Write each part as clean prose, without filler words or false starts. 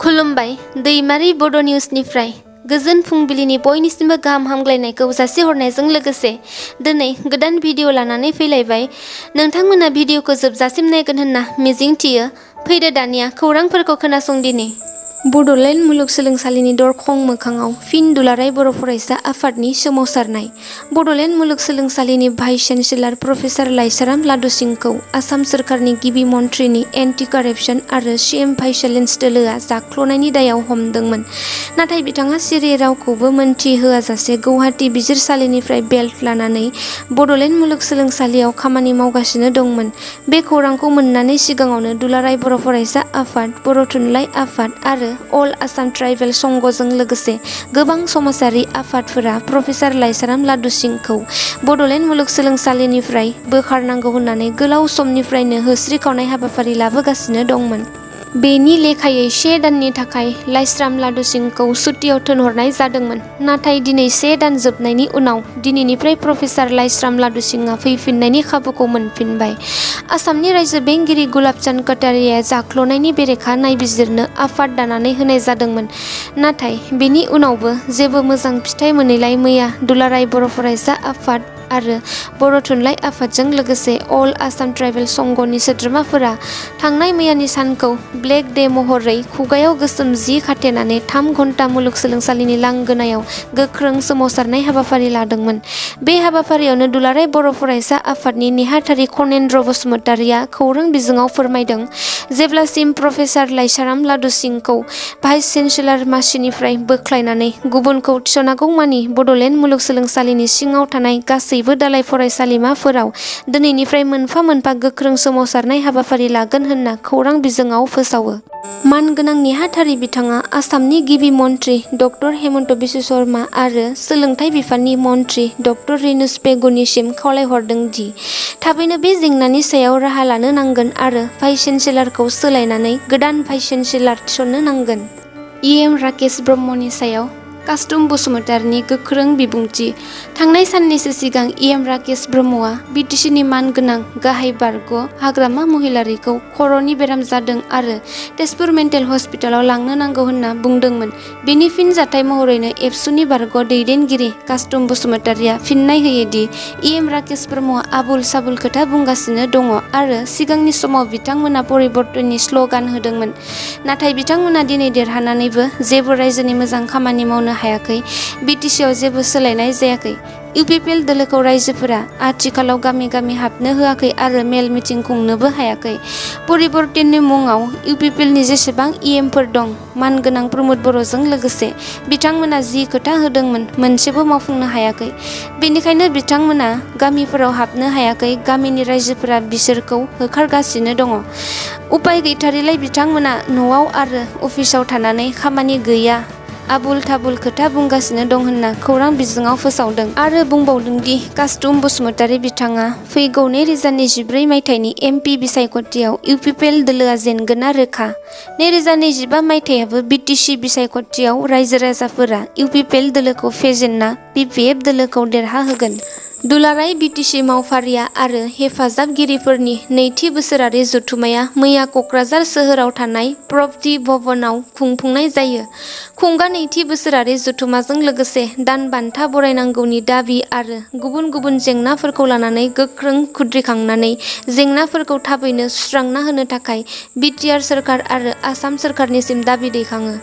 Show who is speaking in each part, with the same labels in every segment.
Speaker 1: खुलुमबाय दैमारि बड' निउसनिफ्राय गोजोन फुंबिलिनि बयनिसिमबो गाहाम हामग्लायनायखौ जासिहरनायजों लोगोसे दिनै गोदान भिडिअ लानानै फैलायबाय। नोंथांमोना भिडिअखौ जोबजासिम नायगोन होनना मिजिंथियो। फैदो दानिया खौरांफोरखौ खोनासंदिनि। बड'लेण्ड मुलुगसोलोंसालिनि दरखं मोखाङाव फिन दुलाराय बर' फरायसा आफादनि सोमावसारनाय। बड'लेण्ड मुलुगसोलोंसालिनि भाइस चेन्सेलर प्रफेसार लाइसाराम लादुसिंखौ आसाम सोरखारनि गिबि मन्थ्रिनि एन्टि कारापसन आरो CM भाइसलेन्स दोलोआ जाख्ल'नायनि दायाव हमदोंमोन। नाथाय बिथाङा सिरि रावखौबो मोनथि होआजासे गौहाटी बिजिरसालिनिफ्राय बेल्ट लानानै बड'लेण्ड मुलुगसोलोंसालियाव खामानि मावगासिनो दंमोन। बे खौरांखौ मोननानै सिगाङावनो दुलाराय बर' फरायसा आफाद, बर' थुनलाइ आफाद आरो अल आसाम ट्राइबेल संघजों लोगोसे गोबां समाजारि आफादफोरा प्रफेसार लाइसाराम लादुसिंखौ बड'लेण्ड मुलुगसोलोंसालिनिफ्राय बोखारनांगौ होननानै गोलाव समनिफ्रायनो होस्रिखावनाय हाबाफारि लाबोगासिनो दंमोन। बेनि लेखायै 1 दाननि थाखाय लाइस्राम लादुसिंखौ सुटियाव थिनहरनाय जादोंमोन। नाथाय दिनै 1 दान जोबनायनि उनाव दिनैनिफ्राय प्रफेसार लाइस्राम लादुसिंआ फैफिननायनि खाबुखौ मोनफिनबाय। आसामनि रायजो बेंगिरि गुलाबचन्द कटारियाया जाख्ल'नायनि बेरेखा नायबिजिरनो आफाद दानानै होनाय जादोंमोन। नाथाय बेनि उनावबो जेबो मोजां फिथाइ मोनैलाय मैया दुलाराय बर' फरायसा आफाद आरो बर' थुनलाइ आफादजों लोगोसे अल आसाम ट्राइबेल संघनि सोद्रोमाफोरा थांनाय मैयानि सानखौ ब्लेक डे महरै खुगायाव गोसोम जि खाथेनानै 3 घन्टा मुलुगसोलोंसालिनि लांगोनायाव गोख्रों सोमावसारनाय हाबाफारि लादोंमोन। बे हाबाफारियावनो दुलाराय बर' फरायसा आफादनि नेहाथारि खनेन्द्र बसुमतारिया खौरां बिजोङाव फोरमायदों, जेब्लासिम प्रफेसार लाइसाराम लादुसिंखौ भाइस चेन्सेलर मासिनिफ्राय बोख्लायनानै गुबुनखौ थिसनागौमानि बड'लेण्ड मुलुगसोलोंसालिनि सिङाव थानाय गासैबो दालाय फरायसालिमाफोराव दिनैनिफ्राय मोनफा मोनफा गोख्रों सोमावसारनाय हाबाफारि लागोन होनना खौरां बिजोङाव फोसावो। मानगोनां नेहाथारि बिथाङा आसामनि गिबि मन्थ्रि ड हेमन्त बिश्व शर्मा आरो सोलोंथाइ बिफाननि मन्थ्रि ड रेनुस पेगुनिसिम खावलायहरदों दि थाबैनो बे जेंनानि सायाव राहा लानो नांगोन आरो भाइस चेन्सेलरखौ सोलायनानै गोदान भाइस चेन्सेलर थिसननो नांगोन। EM राकेश ब्रह्मनि सायाव कास्टुम बसुमतारिनि गोख्रों बिबुंथि। थांनाय साननैसो सिगां EM राकेश ब्रह्मआ BTCनि मानगोनां गाहाय बारग' हाग्रामा महिलारिखौ खर'नि बेराम जादों आरो तेजपुर मेन्टेल हस्पिटालाव लांनो नांगौ होनना बुंदोंमोन। बेनि फिनजाथाय महरैनो एबसुनि बारग' दैदेनगिरि कास्टुम बसुमतारिया फिननाय होयो दि EM राकेश ब्रह्मआ आबुल साबुल खोथा बुंगासिनो दङ आरो सिगांनि समाव बिथांमोना परिबर्तननि स्ल'गान होदोंमोन। नाथाय बिथांमोना दिनै देरहानानैबो जेबो रायजोनि मोजां खामानि मावनो हायाखै। BTCआव जेबो सोलायनाय जायाखै। UPPL दोलोखौ रायजोफोरा आथिखालाव गामि गामि हाबनो होआखै आरो मेल मिटिं खुंनोबो हायाखै। परिबर्तननि मुङाव UPPLनि जेसेबां EMफोर दं, मानगोनां प्रमोद बर'जों लोगोसे बिथांमोना जि खोथा होदोंमोन मोनसेबो मावफुंनो हायाखै। बेनिखायनो बिथांमोना गामिफोराव हाबनो हायाखै। गामिनि रायजोफोरा बिसोरखौ होखारगासिनो दङ। उपाय गैथारैलाय बिथांमोना न'आव आरो अफिसाव थानानै खामानि गैया आबुल थाबुल खोथा बुंगासिनो दं होनना खौरां बिजोङाव फोसावदों आरो बुंबावदों दि कास्टुम बसुमतारि बिथाङा फैगौ 2024 मायथाइनि MP बिसायख'थियाव UPPL दोलोआ जेनगोना रोखा। 2025 मायथाइयाबो BTC बिसायख'थियाव रायजो राजाफोरा UPPL दोलोखौ फेजेनना PPF दोलोखौ देरहाहोगोन। दुलाराय BTC मावफारिया आरो हेफाजाबगिरिफोरनि नैथि बोसोरारि जथुम्माया मैया क'क्राझार सोहोराव थानाय प्रगति भवनाव खुंफुंनाय जायो। खुंगा नैथि बोसोरारि जथुम्माजों लोगोसे दान बान्था बरायनांगौनि दाबि आरो गुबुन गुबुन जेंनाफोरखौ लानानै गोख्रों खुद्रिखांनानै जेंनाफोरखौ थाबैनो सुस्रांना होनो थाखाय BTR सोरखार आरो आसाम सोरखारनिसिम दाबि दैखाङो।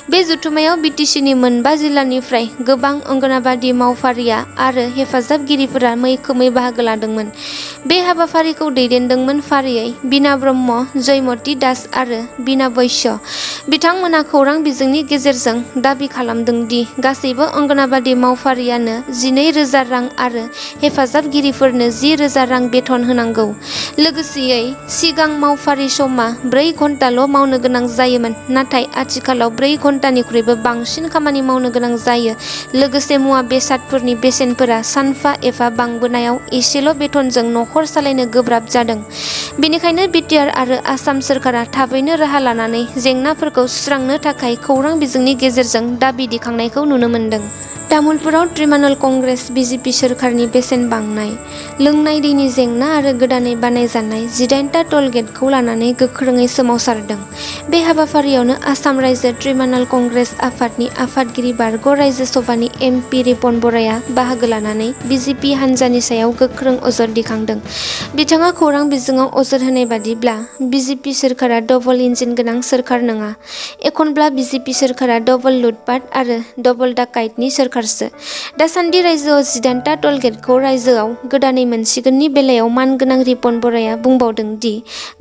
Speaker 1: बे जथुम्मायाव BTCनि मोनबा जिल्लानिफ्राय गोबां अंगनाबादि मावफारिया आरो हेफाजाबगिरिफोरा मैखोमै बाहागो लादोंमोन। बे हाबाफारिखौ दैदेनदोंमोन फारियै बिना ब्रह्म, जयमती दास आरो बिना बैश्य। बिथांमोना खौरां बिजोंनि गेजेरजों दाबि खालामदों दि गासैबो अंगनाबादि मावफारियानो 12,000 रां आरो हेफाजाबगिरिफोरनो 10,000 रां बेथन होनांगौ। लोगोसेयै सिगां मावफारि समा 4 घन्टाल' मावनो गोनां जायोमोन, नाथाय आथिखालाव 4 घन्टानिख्रुइबो बांसिन खामानि मावनो गोनां जायो। लोगोसे मुवा बेसादफोरनि बेसेनफोरा सानफा एफा बांबोनायाव एसेल' बेथनजों नखर सालायनो गोब्राब जादों। बेनिखायनो BTR आरो आसाम सोरखारा थाबैनो राहा लानानै जेंनाफोरखौ सुस्रांनो थाखाय खौरां बिजोंनि गेजेरजों दाबि दिखांनायखौ नुनो मोन्दों। तामुलपुराव तृणमूल कंग्रेस बीजेपी सोरखारनि बेसेन बांनाय, लोंनाय दैनि जेंना आरो गोदानै बानायजानाय 18टा टोल गेटखौ लानानै गोख्रोङै सोमावसारदों। बे हाबाफारियावनो आसाम रायजो तृणमूल कंग्रेस आफादनि आफादगिरि बारग' रायजो सभानि एमपि रिपन बराया बाहागो लानानै बीजेपी हान्जानि सायाव गोख्रों अजद दिखांदों। बिथाङा खौरां बिजोङाव अजद होनाय बादिब्ला बीजेपी सोरखारा डबल इन्जिन गोनां सोरखार नङा। एखनब्ला बीजेपी सोरखारा डबल लुटपाट आरो डबल डाकाइटनि सोरखारसो। दासान्दि रायजोआव 18टा टोल गेटखौ रायजोआव गोदानै मोनसिगोननि बेलायाव मानगोनां रिपन बराया बुंबावदों दि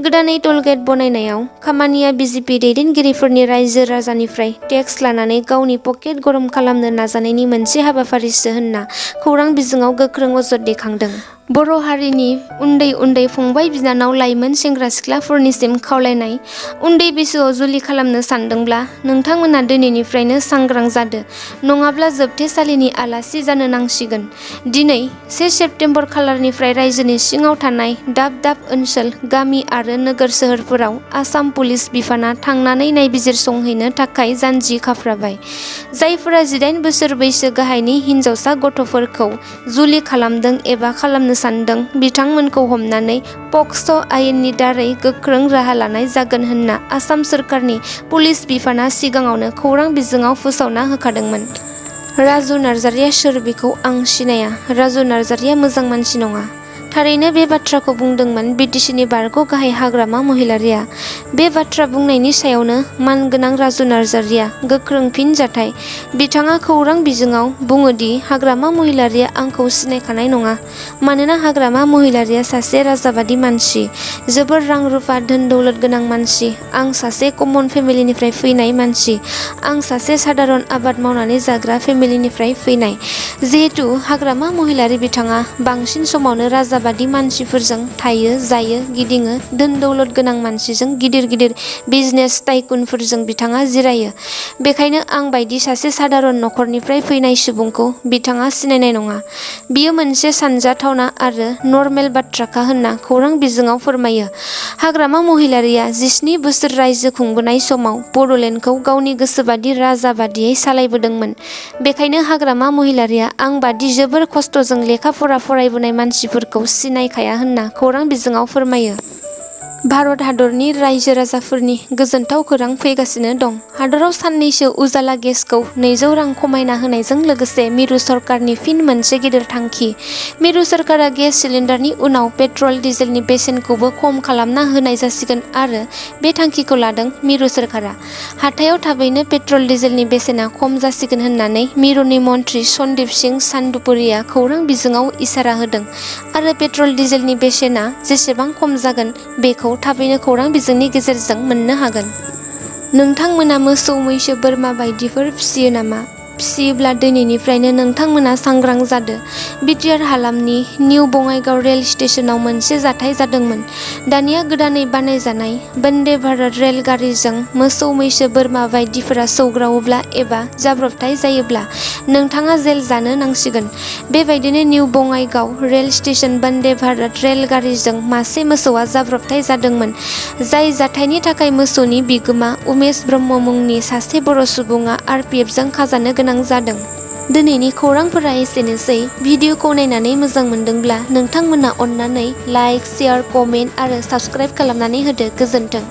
Speaker 1: गोदानै टोल गेट बनायनायाव खामानिया बीजेपी दैदेनगिरिफोरनि रायजो राजानिफ्राय टेक्स लानानै गावनि पकेट गरम खालामनो नाजानायनि मोनसे हाबाफारिसो होनना खौरां बिजोङाव गोख्रों अजद दैखांदों। बर' हारिनि उन्दै उन्दै फंबाय बिनानाव लाइमोन सेंग्रा सिख्लाफोरनिसिम खावलायनाय, उन्दै बैसोआव जुलि खालामनो सानदोंब्ला नोंथांमोना दिनैनिफ्रायनो सांग्रां जादो, नङाब्ला जोबथेसालिनि आलासि जानो नांसिगोन। दिनै 1 सेप्तेम्बर खालारनिफ्राय रायजोनि सिङाव थानाय दाब दाब ओनसोल, गामि आरो नोगोर सोहोरफोराव आसाम पुलिस बिफाना थांनानै नायबिजिरसंहैनो थाखाय जानजि खाफ्राबाय। जायफोरा 18 बोसोर बैसो गाहायनि हिनजावसा गथ'फोरखौ जुलि खालामदों एबा खालामनो सानदों बिथांमोनखौ हमनानै पक्स' आयेननि दारै गोख्रों राहा लानाय जागोन होनना आसाम सोरखारनि पुलिस बिफाना सिगाङावनो खौरां बिजोङाव फोसावना होखादोंमोन। राजु नार्जारिया सोर बेखौ आं सिनाया। राजु नार्जारिया मोजां मानसि नङा। थारैनो बे बाथ्राखौ बुंदोंमोन बिटिसिनि बारग' गाहाय हाग्रामा महिलारिया। बे बाथ्रा बुंनायनि सायावनो मानगोनां राजु नार्जारिया गोख्रों फिनजाथाय। बिथाङा खौरां बिजोङाव बुङोदि हाग्रामा महिलारिया आंखौ सिनायखानाय नङा। मानोना हाग्रामा महिलारिया सासे राजाबादि मानसि, जोबोर रां रुफा धोन दौलत गोनां मानसि। आं सासे कमन फेमिलिनिफ्राय फैनाय मानसि। आं सासे सादारन आबाद मावनानै जाग्रा फेमिलिनिफ्राय फैनाय। जिहेतु हाग्रामा महिलारि बिथाङा बांसिन समावनो राजाबादि मानसिफोरजों थायो, जायो, गिदिङो, धोन दौलत गोनां मानसिजों, गिदिर गिदिर बिजनेस टाइकुनफोरजों बिथाङा जिरायो। बेखायनो आं बायदि सासे सादारन नखरनिफ्राय फैनाय सुबुंखौ बिथाङा सिनायनाय नङा। बियो मोनसे सानजाथावना आरो नर्मेल बाथ्राखा होनना खौरां बिजोङाव फोरमायो। हाग्रामा महिलारिया 17 बोसोर रायजो खुंबोनाय समाव बड'लेण्डखौ गावनि गोसोबादि राजा बादियै सालायबोदोंमोन। बेखायनो हाग्रामा महिलारिया आं बादि जोबोर खस्थ'जों लेखा फरा फरायबोनाय मानसिफोरखौ सिनायखाया होनना खौरां बिजोङाव फोरमायो। भारत हादरनि रायजो राजाफोरनि गोजोनथाव खौरां फैगासिनो दं। हादराव साननैसो उजाला गेसखौ 200 रां खमायना होनायजों लोगोसे मिरु सरकारनि फिन मोनसे गिदिर थांखि। मिरु सरकारा गेस सिलिन्डारनि उनाव पेट्रल डिजेलनि बेसेनखौबो खम खालामना होनाय जासिगोन आरो बे थांखिखौ लादों मिरु सरकारा। हाथायाव थाबैनो पेट्रल डिजेलनि बेसेना खम जासिगोन होननानै मिरुनि मन्थ्रि सन्दीप सिंह सान्डुपुरिया खौरां बिजोङाव इसारा होदों आरो पेट्रल डिजेलनि बेसेना जेसेबां खम जागोन बेखौ थाबैनो खौरां बिजोंनि गेजेरजों मोननो हागोन। नोंथांमोना मोसौ मैसो बोरमा बायदिफोर फिसियो नामा? फिसियोब्ला दिनैनिफ्रायनो नोंथांमोना सांग्रां जादो। बिटिआर हालामनि निउ बङाइगाव रेल स्टेशनाव मोनसे जाथाय जादोंमोन। दानिया गोदानै बानायजानाय वन्दे भारत रेल गारिजों मोसौ मैसो बोरमा बायदिफोरा सौग्रावोब्ला एबा जाब्रबथाय जायोब्ला नोंथाङा जेल जानो नांसिगोन। बेबायदिनो new Bongaigaon rail station Vande Bharat rail गारिजों मासे मोसौआ जाब्रबथाय जादोंमोन। जाय जाथायनि थाखाय मोसौनि बिगोमा उमेश ब्रह्म मुंनि सासे बर' सुबुङा आरपिएफजों खाजानो गोनां जादों। दिनैनि खौरांफोरा एसेनोसै। भिडिअखौ नायनानै मोजां मोनदोंब्ला नोंथांमोना अन्नानै लाइक, शेयार, कमेन्ट आरो साबस्क्राइब खालामनानै होदो। गोजोन्थों।